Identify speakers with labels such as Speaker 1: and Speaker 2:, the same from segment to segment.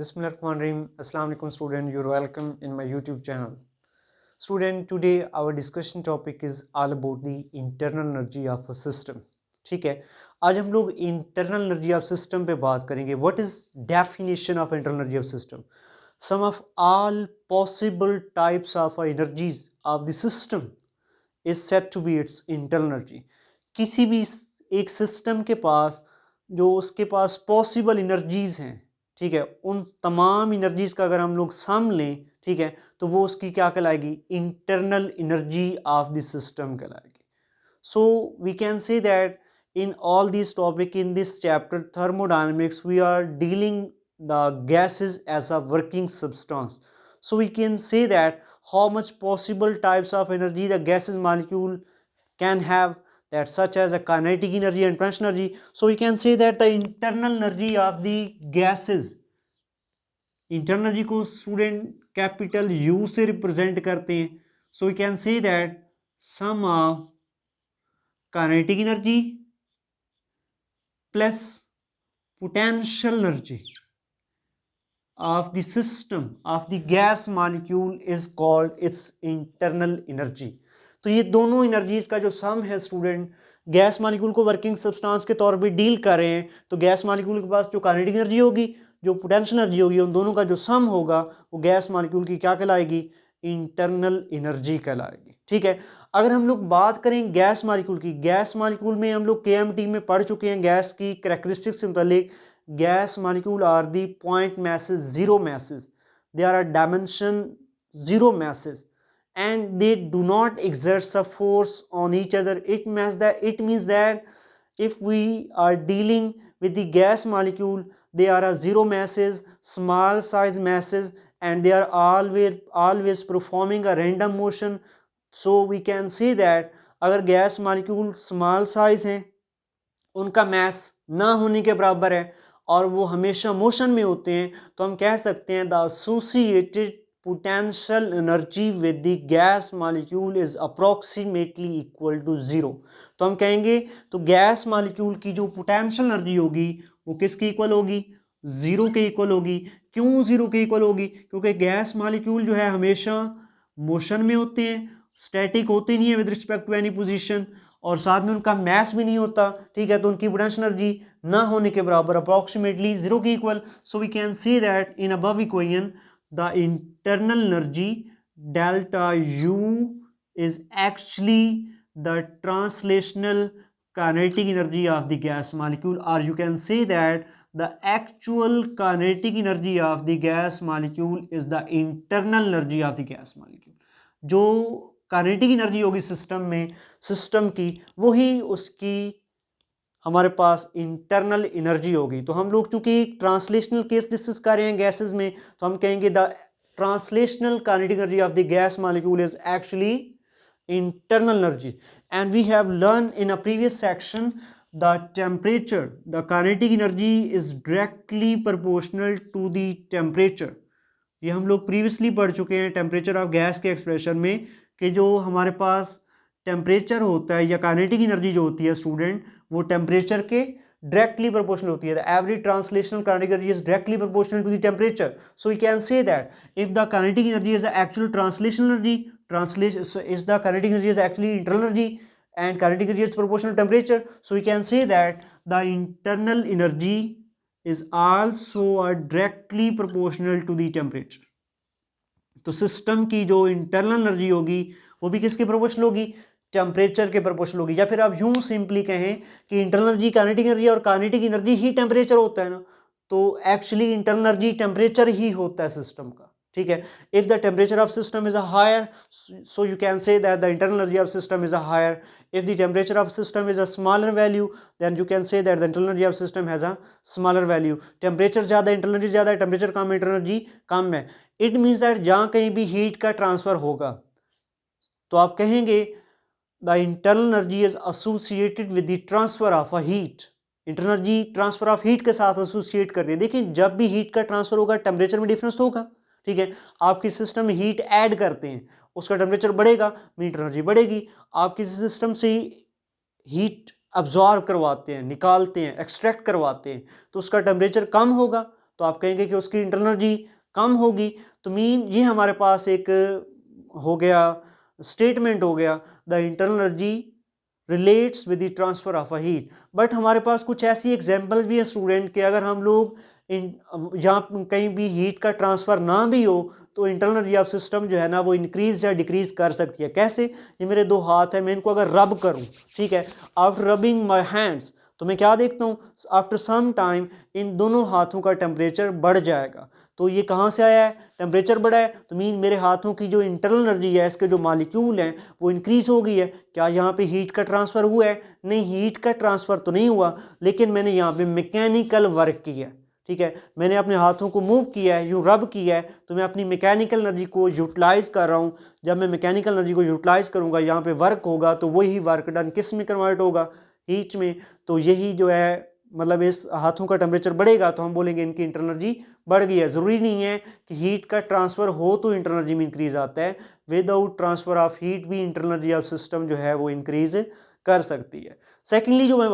Speaker 1: Bismillahirrahmanirrahim. Assalamu alaikum student. You're welcome in my YouTube channel. Student, today our discussion topic is all about the internal energy of a system. ठीक है, आज हम लोग internal energy of system पे बात करेंगे. What is definition of internal energy of system? Sum of all possible types of energies of the system is set to be its internal energy. किसी भी एक सिस्टम के पास जो उसके पास पॉसिबल एनर्जीज हैं, ठीक है, उन तमाम एनर्जीज का अगर हम लोग सम लें, ठीक है, तो वो उसकी क्या कहलाएगी? Internal energy of the system कहलाएगी. So we can say that in all these topic in this chapter thermodynamics we are dealing the gases as a working substance. So we can say that how much possible types of energy the gases molecule can have, that such as a kinetic energy and potential energy. So we can say that the internal energy of the gases, internal energy को student capital U से represent करते हैं. So we can say that sum of kinetic energy plus potential energy of the system of the gas molecule is called its internal energy. तो ये दोनों energies का जो सम है स्टूडेंट, गैस मॉलिक्यूल को वर्किंग सब्सटेंस के तौर पे डील कर रहे हैं, तो गैस मॉलिक्यूल के पास जो काइनेटिक एनर्जी होगी, जो पोटेंशियल एनर्जी होगी, उन दोनों का जो सम होगा वो गैस मॉलिक्यूल की क्या कहलाएगी? इंटरनल एनर्जी कहलाएगी. ठीक है, अगर हम लोग बात करें गैस मॉलिक्यूल की, गैस मॉलिक्यूल में हम लोग केएमटी में पढ़ चुके हैं गैस की कैरेक्टरिस्टिक्स से मुतालिक. Gas molecule are the point masses, zero masses. They are a dimension zero masses and they do not exert a force on each other. It means that if we are dealing with the gas molecule, they are a zero masses, small size masses, and they are always performing a random motion. So we can say that अगर gas molecule small size हैं, उनका mess ना होने के बराबर है और वो हमेशा मोशन में होते हैं, तो हम कह सकते हैं the associated potential energy with the gas molecule is approximately equal to zero. तो हम कहेंगे तो गैस मॉलिक्यूल की जो पोटेंशियल एनर्जी होगी वो किसकी इक्वल होगी? जीरो के इक्वल होगी. क्यों जीरो के इक्वल होगी? क्योंकि गैस मॉलिक्यूल जो है हमेशा मोशन में होते हैं, स्टैटिक होते नहीं है with respect to any position, और साथ में उनका मैस भी नहीं होता. ठीक है, तो उनकी पोटेंशियल एनर्जी ना होने के बराबर, अप्रॉक्सीमेटली जीरो की equal. So we can say that in above equation the internal energy delta U is actually the translational kinetic energy of the gas molecule, or you can say that the actual kinetic energy of the gas molecule is the internal energy of the gas molecule. जो kinetic energy होगी system की, वही उसकी हमारे पास internal energy होगी. तो हम लोग चूंकि ट्रांसलेशनल केस डिस्कस कर रहे हैं गैसेस में, तो हम कहेंगे the translational kinetic energy of the gas molecule is actually internal energy. And we have learned in a previous section the temperature, the kinetic energy is directly proportional to the temperature. ये हम लोग previously पढ़ चुके हैं temperature of gas के expression में, कि जो हमारे पास टेम्परेचर होता है या काइनेटिक एनर्जी जो होती है स्टूडेंट, वो टेम्परेचर के directly proportional होती है. The every translational kinetic energy is directly proportional to the temperature. So we can say that if the kinetic energy is the actual translational energy, is the kinetic energy is actually internal energy, and kinetic energy is proportional to temperature. So we can say that the internal energy is also directly proportional to the temperature. तो system की जो internal energy होगी वो भी किसके proportional होगी? Temperature के proportional होगी. या फिर आप यूं सिंपली कहें कि इंटरनल एनर्जी काइनेटिक एनर्जी और काइनेटिक एनर्जी ही टेम्परेचर होता है ना, तो एक्चुअली इंटरनल एनर्जी टेम्परेचर ही होता है सिस्टम का. ठीक है, if the temperature of system is a higher, so you can say that the internal energy of system is a higher. If the temperature of system is a smaller value, then you can say that the internal energy of system has a smaller value. Temperature ज़्यादा, internal energy ज़्यादा है, temperature कम, internal energy कम है. It means that जहाँ कहीं भी heat का transfer होगा तो आप कहेंगे the internal energy is associated with the transfer of a heat. Internal energy transfer of heat के साथ एसोसिएट कर रही है. देखिए, जब भी हीट का ट्रांसफर होगा टेम्परेचर में डिफरेंस होगा. ठीक है, आपकी सिस्टम में हीट ऐड करते हैं, उसका टेम्परेचर बढ़ेगा, इंटरनल एनर्जी बढ़ेगी. आप किसी सिस्टम से हीट अब्जॉर्ब करवाते हैं, निकालते हैं, एक्सट्रैक्ट करवाते हैं, तो उसका टेम्परेचर कम होगा, तो आप कहेंगे कि उसकी इंटरनल एनर्जी कम होगी। तो मीन ये हमारे पास एक हो गया स्टेटमेंट हो गया, the internal energy relates with the transfer of a heat. But हमारे पास कुछ ऐसी एग्जांपल भी है स्टूडेंट के, अगर हम लोग यहाँ कहीं भी हीट का ट्रांसफ़र ना भी हो तो इंटरनल एनर्जी ऑफ सिस्टम जो है ना वो इंक्रीज या डिक्रीज कर सकती है। कैसे? ये मेरे दो हाथ हैं, मैं इनको अगर रब करूँ, ठीक है, आफ्टर रबिंग माई हैंड्स, तो मैं क्या देखता हूँ, आफ्टर सम टाइम इन दोनों हाथों का टेम्परेचर बढ़ जाएगा। तो ये कहाँ से आया है? टेम्परेचर बढ़ा है, तो मीन मेरे हाथों की जो इंटरनल एनर्जी है, इसके जो मालिक्यूल हैं वो इंक्रीज हो गई है। क्या यहाँ पे हीट का ट्रांसफ़र हुआ है? नहीं, हीट का ट्रांसफ़र तो नहीं हुआ, लेकिन मैंने यहाँ पे मैकेनिकल वर्क किया है, ठीक है, मैंने अपने हाथों को मूव किया है, यूँ रब किया है, तो मैं अपनी मैकेनिकल एनर्जी को यूटिलाइज़ कर रहा हूँ। जब मैं मैकेनिकल एनर्जी को यूटिलाइज़ करूँगा, यहाँ पे वर्क होगा, तो वही वर्क डन किस में कन्वर्ट होगा? हीट में। तो यही जो है मतलब इस हाथों का टेम्परेचर बढ़ेगा तो हम बोलेंगे इनकी इंटरनल एनर्जी बढ़ गई है। ज़रूरी नहीं है कि हीट का ट्रांसफ़र हो तो इंटरनल एनर्जी में इंक्रीज़ आता है, विदाउट ट्रांसफ़र ऑफ हीट भी इंटरनल एनर्जी ऑफ सिस्टम जो है वो इंक्रीज़ कर सकती है। सेकेंडली जो मैं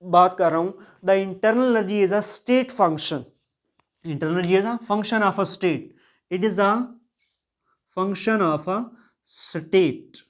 Speaker 1: बात कर रहा हूँ, the internal energy is a state function. Internal energy is a function of a state. It is a function of a state.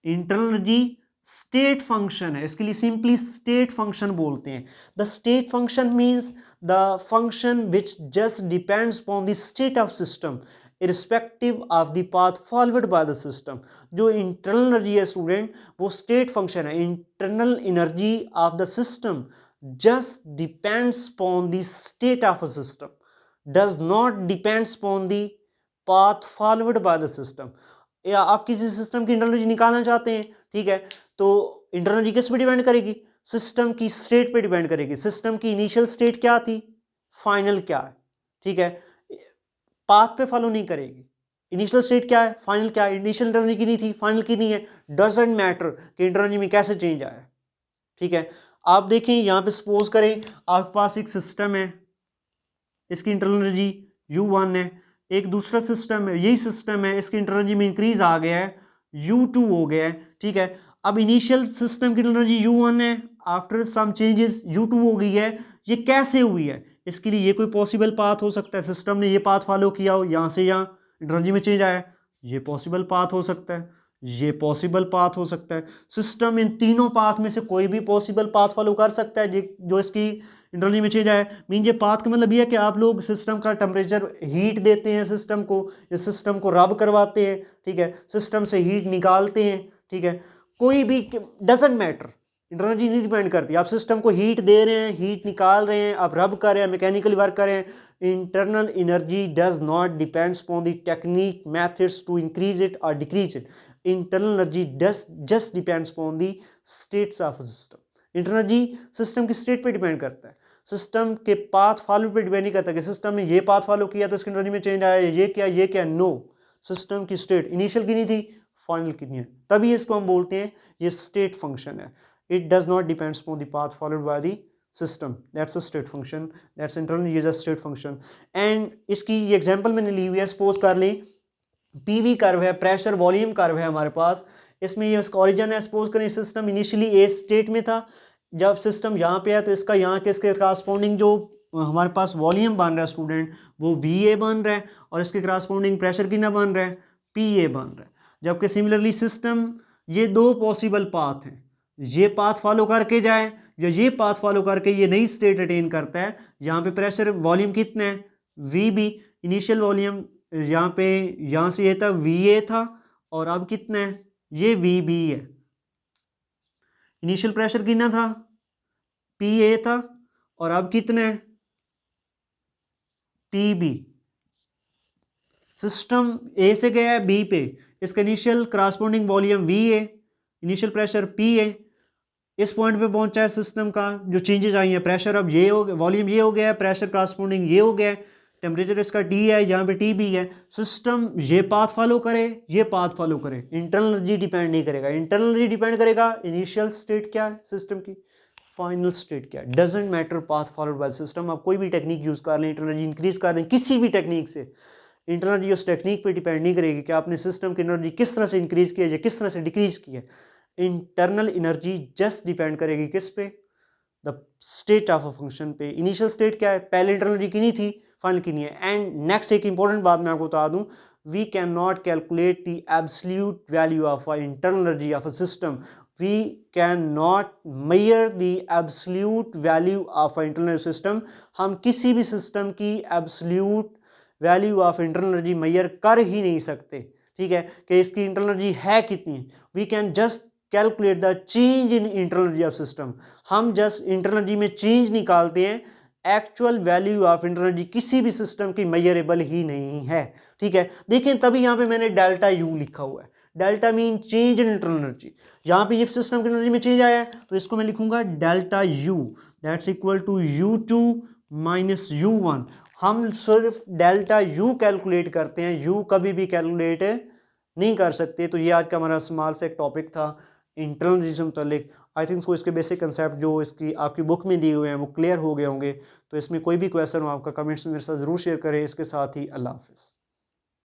Speaker 1: Internal energy state function है, इसके लिए सिंपली स्टेट फंक्शन बोलते हैं। The state function means the function which just depends upon the state of system irrespective of the path forward by the system. जो internal energy है student, वो state function है। Internal energy of the system just depends upon the state of a system, does not depends upon the path followed by the system। या आप किसी system की internal energy निकालना चाहते हैं, ठीक है, तो इंटरनल एनर्जी किस पे डिपेंड करेगी? सिस्टम की स्टेट पे डिपेंड करेगी। सिस्टम की इनिशियल स्टेट क्या थी, फाइनल क्या है, ठीक है, पाथ पे फॉलो नहीं करेगी। इनिशियल स्टेट क्या है, फाइनल क्या है, इनिशियल इंटरनल एनर्जी कितनी थी, फाइनल कितनी है, डजंट मैटर कि इंटरनल एनर्जी में कैसे चेंज आया, ठीक है। आप देखें यहाँ पे सपोज करें आपके पास एक सिस्टम है, इसकी इंटरनल एनर्जी U1 है, एक दूसरा सिस्टम है, यही सिस्टम है, इसकी इंटरनल एनर्जी में इंक्रीज आ गया है, U2 हो गया है, ठीक है। अब इनिशियल सिस्टम की इंटरनल एनर्जी U1 है, आफ्टर सम चेंजेस U2 हो गई है। ये कैसे हुई है? इसके लिए ये कोई पॉसिबल पाथ हो सकता है, सिस्टम ने ये पाथ फॉलो किया हो, यहाँ से यहाँ इंटरनल एनर्जी में चेंज आया, ये पॉसिबल पाथ हो सकता है, ये पॉसिबल पाथ हो सकता है। सिस्टम इन तीनों पाथ में से कोई भी पॉसिबल पाथ फॉलो कर सकता है जो इसकी इंटरनल एनर्जी में चेंज आया। मीन ये पाथ का मतलब ये है कि आप लोग सिस्टम का टेम्परेचर हीट देते हैं सिस्टम को, या सिस्टम को रब करवाते हैं, ठीक है, सिस्टम से हीट निकालते हैं, ठीक है, कोई भी डजेंट मैटर, इंटरनल एनर्जी नहीं डिपेंड करती। आप सिस्टम को हीट दे रहे हैं, हीट निकाल रहे हैं, आप रब कर रहे हैं, मैकेनिकली वर्क कर रहे हैं, internal energy does not depends upon the technique methods to increase it or decrease it। internal energy does just depends upon the states of a system। Internal energy system की state पे depend करता है, system के path follow पे depend नहीं करता कि system ने ये पाथ फॉलो किया तो इसकी एनर्जी में चेंज आया, ये क्या, नो, सिस्टम की स्टेट इनिशियल कितनी थी, फाइनल कितनी है, तभी इसको हम बोलते हैं ये स्टेट फंक्शन है। It does not depends upon the path followed by the system, that's a state function, that's internal energy is a state function. And इसकी ये एग्जांपल मैंने ली हुई है, सपोज कर लें पीवी कर्व है, प्रेशर वॉल्यूम कर्व है हमारे पास, इसमें ये इसका ओरिजिन है, सपोज करें सिस्टम इनिशियली ए स्टेट में था, जब सिस्टम यहाँ पे है तो इसका यहाँ के इसके करस्पॉन्डिंग जो हमारे पास वॉल्यूम बन रहा है स्टूडेंट, वो वी ए बन रहा है, और इसके करस्पॉन्डिंग प्रेशर कितना बन रहा है, पी ए बन रहा है। जबकि सिमिलरली सिस्टम, ये दो पॉसिबल पाथ हैं, ये पाथ फॉलो करके जाए या ये पाथ फॉलो करके ये नई स्टेट अटेन करता है। यहाँ पे प्रेशर वॉल्यूम कितना है, वी बी, इनिशियल वॉल्यूम यहाँ पे यहाँ से ये था वी ए था, और अब कितना है, ये वी बी है। इनिशियल प्रेशर कितना था, पी ए था, और अब कितना है, पी बी। सिस्टम ए से गया है बी पे, इसका initial corresponding volume V A, initial pressure P A, इस पॉइंट पे पहुंचा है सिस्टम का जो चेंजेस आई हैं, प्रेशर अब ये हो गया, वॉल्यूम ये हो गया है, प्रेशर करस्पॉन्डिंग ये हो गया है, टेम्परेचर इसका टी है, यहाँ पे टी बी है। सिस्टम ये पाथ फॉलो करे, ये पाथ फॉलो करे, इंटरनल एनर्जी डिपेंड नहीं करेगा। इंटरनल एनर्जी डिपेंड करेगा इनिशियल स्टेट क्या है सिस्टम की, फाइनल स्टेट क्या है, doesn't matter path followed by system. आप कोई भी टेक्निक यूज़ कर लें, इंटरनल एनर्जी इंक्रीज कर दें किसी भी टेक्निक से, इंटरनल एनर्जी उस टेक्निक पर डिपेंड नहीं करेगी कि आपने सिस्टम की एनर्जी किस तरह से इंक्रीज किया या किस तरह से डिक्रीज किया। इंटरनल एनर्जी जस्ट डिपेंड करेगी किस पे, the state of a function पे। इनिशियल स्टेट क्या है, पहले इंटरनल एनर्जी कितनी थी, फाइनल कितनी है। एंड नेक्स्ट एक इंपॉर्टेंट बात मैं आपको बता दूं, we can not calculate the absolute value of a internal energy of a system, we cannot measure the absolute value of an internal system। हम किसी भी सिस्टम की absolute value of internal energy measure कर ही नहीं सकते, ठीक है, कि इसकी इंटरनल एनर्जी है कितनी। we can just calculate the change in internal energy of system। हम जस्ट इंटरनल एनर्जी में चेंज निकालते हैं, actual value of internal energy किसी भी सिस्टम की मेजरेबल ही नहीं है, ठीक है। देखें तभी यहाँ पे मैंने डेल्टा यू लिखा हुआ है, delta mean change in internal energy. यहाँ पे ये सिस्टम की एनर्जी में चेंज आया है तो इसको मैं लिखूंगा delta U, that's equal to U2 minus U1। हम सिर्फ डेल्टा यू कैलकुलेट करते हैं, यू कभी भी कैलकुलेट नहीं कर सकते। तो ये आज का हमारा स्मॉल से एक टॉपिक था इंटरनल एनर्जी से मुतालिक। आई थिंक सो इसके बेसिक कंसेप्ट जो इसकी आपकी बुक में दिए हुए हैं वो क्लियर हो गए होंगे। तो इसमें कोई भी क्वेश्चन हो आपका कमेंट्स में मेरे साथ ज़रूर शेयर करें। इसके साथ ही अल्लाह हाफिज़।